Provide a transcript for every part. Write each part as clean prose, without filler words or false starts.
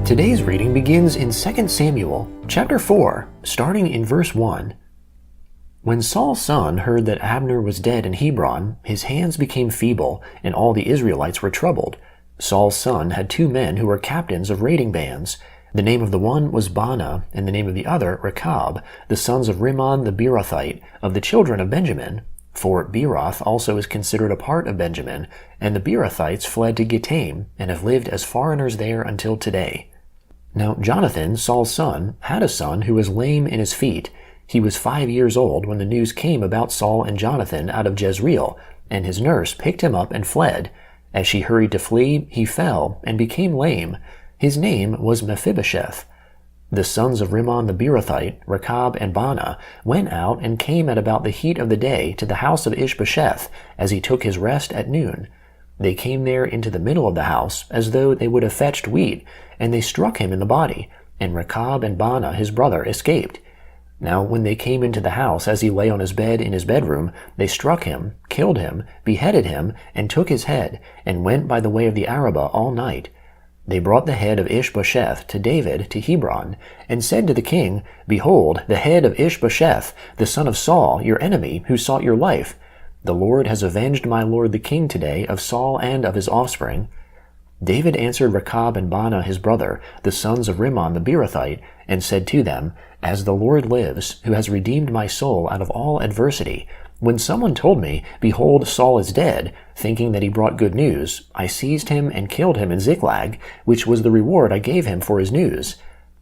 Today's reading begins in 2 Samuel, chapter 4, starting in verse 1. When Saul's son heard that Abner was dead in Hebron, his hands became feeble, and all the Israelites were troubled. Saul's son had 2 men who were captains of raiding bands. The name of the one was Baanah, and the name of the other Rechab, the sons of Rimmon the Beerothite, of the children of Benjamin. For Beeroth also is considered a part of Benjamin, and the Beerothites fled to Gittaim, and have lived as foreigners there until today. Now Jonathan, Saul's son, had a son who was lame in his feet. He was 5 years old when the news came about Saul and Jonathan out of Jezreel, and his nurse picked him up and fled. As she hurried to flee, he fell and became lame. His name was Mephibosheth. The sons of Rimmon the Beerothite, Rechab and Baanah, went out and came at about the heat of the day to the house of Ishbosheth, as he took his rest at noon. They came there into the middle of the house, as though they would have fetched wheat, and they struck him in the body, and Rechab and Baanah his brother escaped. Now when they came into the house as he lay on his bed in his bedroom, they struck him, killed him, beheaded him, and took his head, and went by the way of the Arabah all night. They brought the head of Ishbosheth to David to Hebron, and said to the king, Behold, the head of Ishbosheth, the son of Saul, your enemy, who sought your life. The Lord has avenged my lord the king today of Saul and of his offspring. David answered Rechab and Baanah his brother, the sons of Rimmon the Beerothite, and said to them, As the Lord lives, who has redeemed my soul out of all adversity, when someone told me, Behold, Saul is dead, thinking that he brought good news, I seized him and killed him in Ziklag, which was the reward I gave him for his news.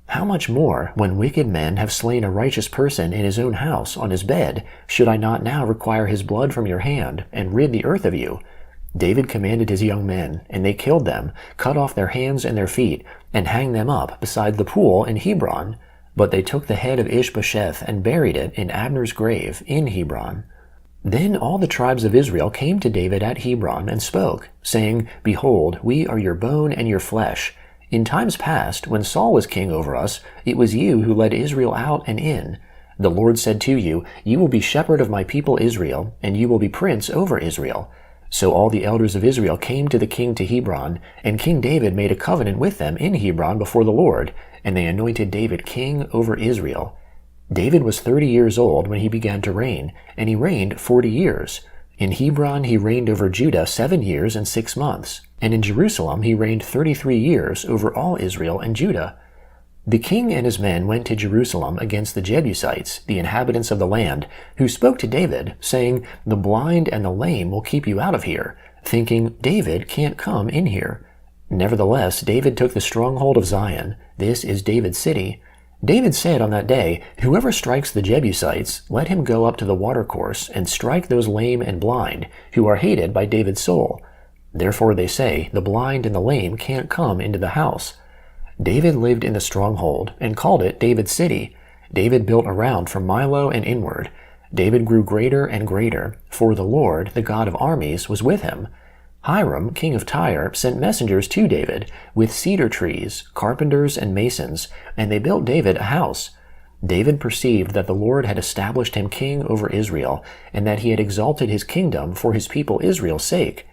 How much more, when wicked men have slain a righteous person in his own house on his bed, should I not now require his blood from your hand, and rid the earth of you? David commanded his young men, and they killed them, cut off their hands and their feet, and hanged them up beside the pool in Hebron. But they took the head of Ishbosheth and buried it in Abner's grave in Hebron. Then all the tribes of Israel came to David at Hebron and spoke, saying, Behold, we are your bone and your flesh. In times past, when Saul was king over us, it was you who led Israel out and in. The Lord said to you, You will be shepherd of my people Israel, and you will be prince over Israel. So all the elders of Israel came to the king to Hebron, and King David made a covenant with them in Hebron before the Lord, and they anointed David king over Israel. David was 30 years old when he began to reign, and he reigned 40 years. In Hebron he reigned over Judah 7 years and 6 months, and in Jerusalem he reigned 33 years over all Israel and Judah. The king and his men went to Jerusalem against the Jebusites, the inhabitants of the land, who spoke to David, saying, The blind and the lame will keep you out of here, thinking, David can't come in here. Nevertheless, David took the stronghold of Zion. This is David's city. David said on that day, Whoever strikes the Jebusites, let him go up to the watercourse and strike those lame and blind, who are hated by David's soul. Therefore they say, The blind and the lame can't come into the house. David lived in the stronghold, and called it David's city. David built around from Milo and inward. David grew greater and greater, for the Lord, the God of armies, was with him. Hiram, king of Tyre, sent messengers to David, with cedar trees, carpenters, and masons, and they built David a house. David perceived that the Lord had established him king over Israel, and that he had exalted his kingdom for his people Israel's sake.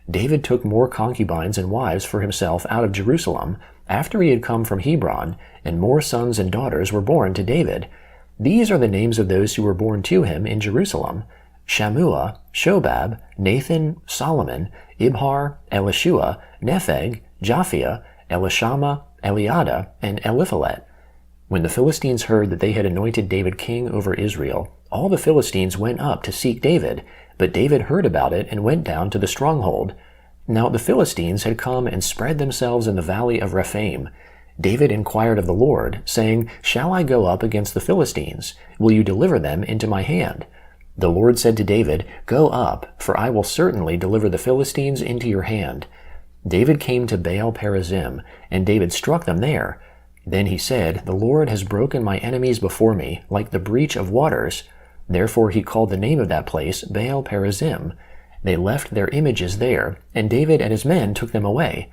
David took more concubines and wives for himself out of Jerusalem, after he had come from Hebron, and more sons and daughters were born to David. These are the names of those who were born to him in Jerusalem: Shammua, Shobab, Nathan, Solomon, Ibhar, Elishua, Nepheg, Japhia, Elishama, Eliada, and Eliphalet. When the Philistines heard that they had anointed David king over Israel, all the Philistines went up to seek David, but David heard about it and went down to the stronghold. Now the Philistines had come and spread themselves in the valley of Rephaim. David inquired of the Lord, saying, Shall I go up against the Philistines? Will you deliver them into my hand? The Lord said to David, Go up, for I will certainly deliver the Philistines into your hand. David came to Baal Perazim, and David struck them there. Then he said, The Lord has broken my enemies before me, like the breach of waters. Therefore he called the name of that place Baal Perazim. They left their images there, and David and his men took them away.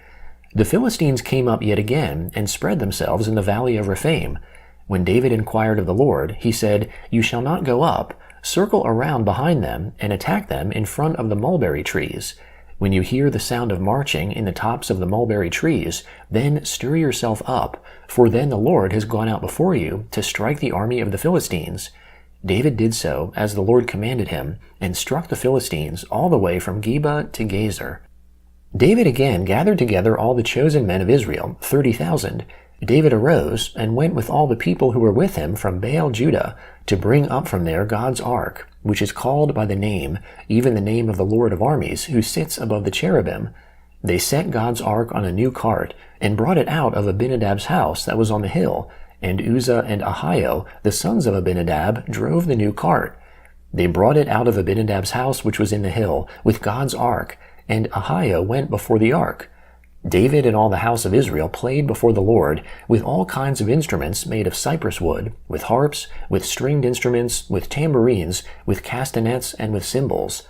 The Philistines came up yet again, and spread themselves in the valley of Rephaim. When David inquired of the Lord, he said, You shall not go up. Circle around behind them, and attack them in front of the mulberry trees. When you hear the sound of marching in the tops of the mulberry trees, then stir yourself up, for then the Lord has gone out before you to strike the army of the Philistines." David did so as the Lord commanded him, and struck the Philistines all the way from Geba to Gezer. David again gathered together all the chosen men of Israel, 30,000. David arose and went with all the people who were with him from Baal Judah to bring up from there God's ark, which is called by the name, even the name of the Lord of armies, who sits above the cherubim. They set God's ark on a new cart, and brought it out of Abinadab's house that was on the hill, and Uzzah and Ahio, the sons of Abinadab, drove the new cart. They brought it out of Abinadab's house which was in the hill, with God's ark, and Ahio went before the ark. David and all the house of Israel played before the Lord with all kinds of instruments made of cypress wood, with harps, with stringed instruments, with tambourines, with castanets, and with cymbals.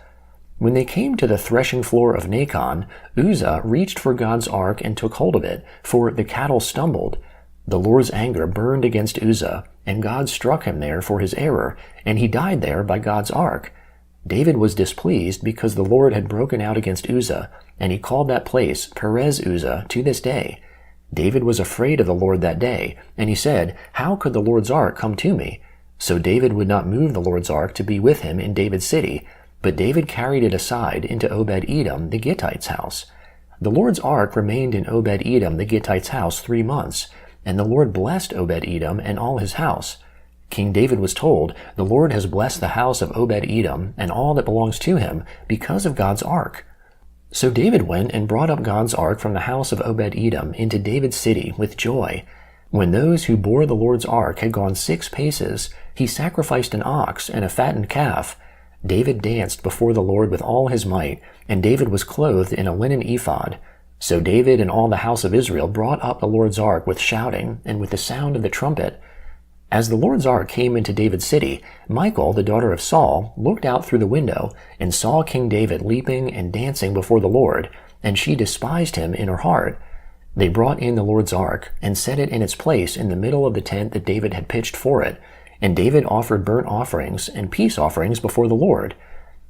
When they came to the threshing floor of Nacon, Uzzah reached for God's ark and took hold of it, for the cattle stumbled. The Lord's anger burned against Uzzah, and God struck him there for his error, and he died there by God's ark. David was displeased because the Lord had broken out against Uzzah, and he called that place Perez Uzzah to this day. David was afraid of the Lord that day, and he said, "How could the Lord's ark come to me?" So David would not move the Lord's ark to be with him in David's city, but David carried it aside into Obed-Edom the Gittite's house. The Lord's ark remained in Obed-Edom the Gittite's house 3 months, and the Lord blessed Obed-Edom and all his house. King David was told, "The Lord has blessed the house of Obed-Edom and all that belongs to him because of God's ark." So David went and brought up God's ark from the house of Obed-Edom into David's city with joy. When those who bore the Lord's ark had gone 6 paces, he sacrificed an ox and a fattened calf. David danced before the Lord with all his might, and David was clothed in a linen ephod. So David and all the house of Israel brought up the Lord's ark with shouting and with the sound of the trumpet. As the Lord's ark came into David's city, Michal, the daughter of Saul, looked out through the window and saw King David leaping and dancing before the Lord, and she despised him in her heart. They brought in the Lord's ark and set it in its place in the middle of the tent that David had pitched for it, and David offered burnt offerings and peace offerings before the Lord.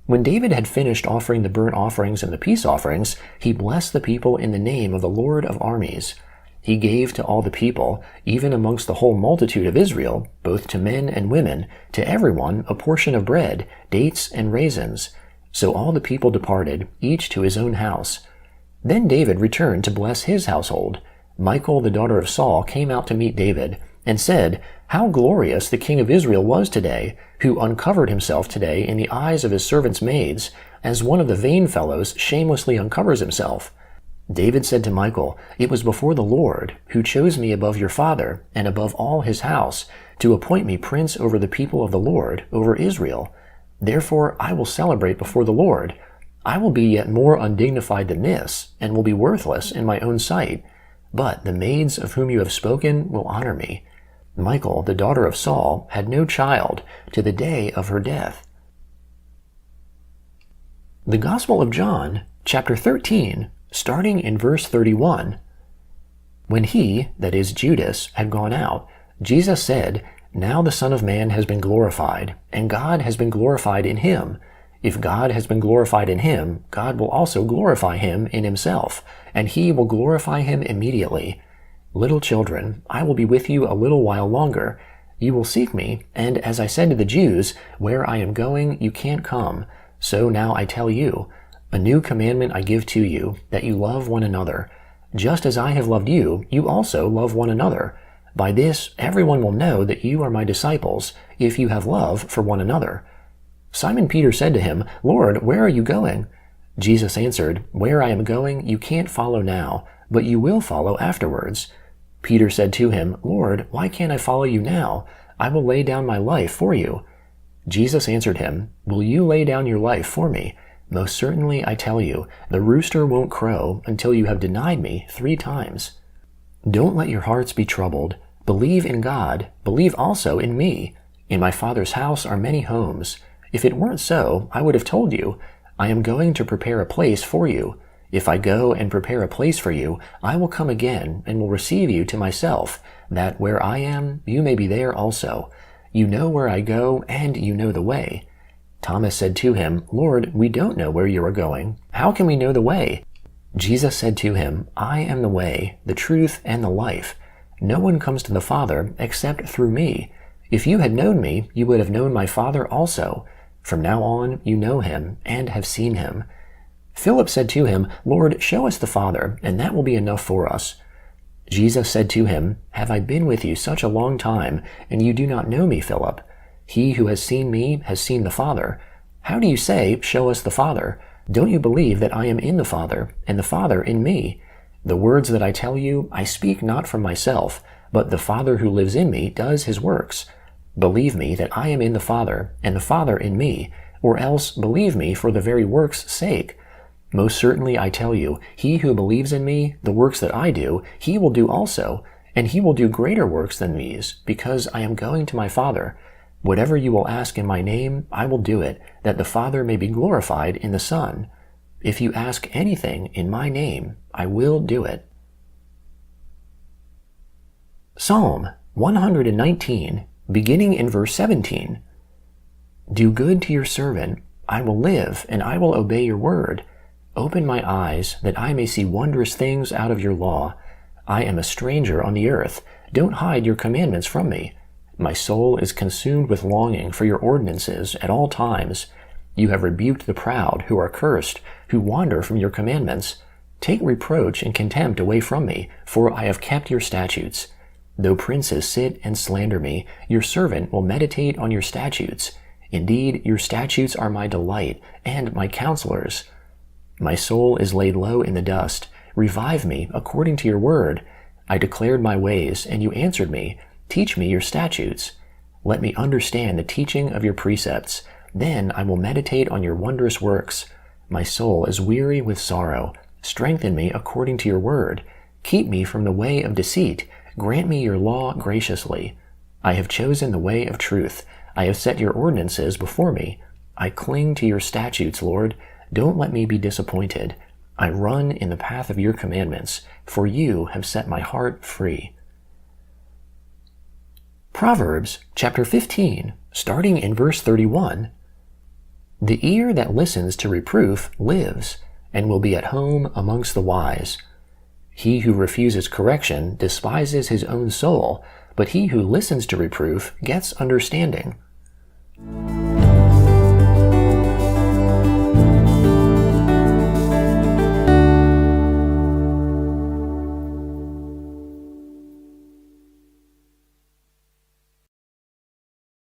When David had finished offering the burnt offerings and the peace offerings, he blessed the people in the name of the Lord of armies. He gave to all the people, even amongst the whole multitude of Israel, both to men and women, to everyone a portion of bread, dates, and raisins. So all the people departed, each to his own house. Then David returned to bless his household. Michal, the daughter of Saul, came out to meet David, and said, "How glorious the king of Israel was today, who uncovered himself today in the eyes of his servants' maids, as one of the vain fellows shamelessly uncovers himself." David said to Michal, "It was before the Lord, who chose me above your father, and above all his house, to appoint me prince over the people of the Lord, over Israel. Therefore I will celebrate before the Lord. I will be yet more undignified than this, and will be worthless in my own sight. But the maids of whom you have spoken will honor me." Michal, the daughter of Saul, had no child to the day of her death. The Gospel of John, chapter 13, starting in verse 31. When he, that is Judas, had gone out, Jesus said, "Now the Son of Man has been glorified, and God has been glorified in him. If God has been glorified in him, God will also glorify him in himself, and he will glorify him immediately. Little children, I will be with you a little while longer. You will seek me, and as I said to the Jews, where I am going, you can't come. So now I tell you, a new commandment I give to you, that you love one another. Just as I have loved you, you also love one another. By this everyone will know that you are my disciples, if you have love for one another." Simon Peter said to him, "Lord, where are you going?" Jesus answered, "Where I am going, you can't follow now, but you will follow afterwards." Peter said to him, "Lord, why can't I follow you now? I will lay down my life for you." Jesus answered him, "Will you lay down your life for me? Most certainly I tell you, the rooster won't crow until you have denied me 3 times. Don't let your hearts be troubled. Believe in God, believe also in me. In my Father's house are many homes. If it weren't so, I would have told you. I am going to prepare a place for you. If I go and prepare a place for you, I will come again and will receive you to myself, that where I am, you may be there also. You know where I go, and you know the way." Thomas said to him, Lord, we don't know where you are going. How can we know the way? Jesus said to him, I am the way, the truth, and the life. No one comes to the Father except through me. If you had known me, you would have known my Father also. From now on, you know him and have seen him. Philip said to him, Lord, show us the Father, and that will be enough for us. Jesus said to him, Have I been with you such a long time, and you do not know me, Philip? He who has seen me has seen the Father. How do you say, Show us the Father? Don't you believe that I am in the Father, and the Father in me? The words that I tell you, I speak not from myself, but the Father who lives in me does his works. Believe me that I am in the Father, and the Father in me, or else believe me for the very works' sake. Most certainly I tell you, he who believes in me, the works that I do, he will do also, and he will do greater works than these, because I am going to my Father. Whatever you will ask in my name, I will do it, that the Father may be glorified in the Son. If you ask anything in my name, I will do it. Psalm 119, beginning in verse 17. Do good to your servant. I will live, and I will obey your word. Open my eyes, that I may see wondrous things out of your law. I am a stranger on the earth. Don't hide your commandments from me. My soul is consumed with longing for your ordinances at all times. You have rebuked the proud who are cursed, who wander from your commandments. Take reproach and contempt away from me, for I have kept your statutes. Though princes sit and slander me, your servant will meditate on your statutes. Indeed, your statutes are my delight and my counselors. My soul is laid low in the dust. Revive me according to your word. I declared my ways, and you answered me. Teach me your statutes. Let me understand the teaching of your precepts. Then I will meditate on your wondrous works. My soul is weary with sorrow. Strengthen me according to your word. Keep me from the way of deceit. Grant me your law graciously. I have chosen the way of truth. I have set your ordinances before me. I cling to your statutes, Lord. Don't let me be disappointed. I run in the path of your commandments, for you have set my heart free. Proverbs chapter 15, starting in verse 31. The ear that listens to reproof lives, and will be at home amongst the wise. He who refuses correction despises his own soul, but he who listens to reproof gets understanding.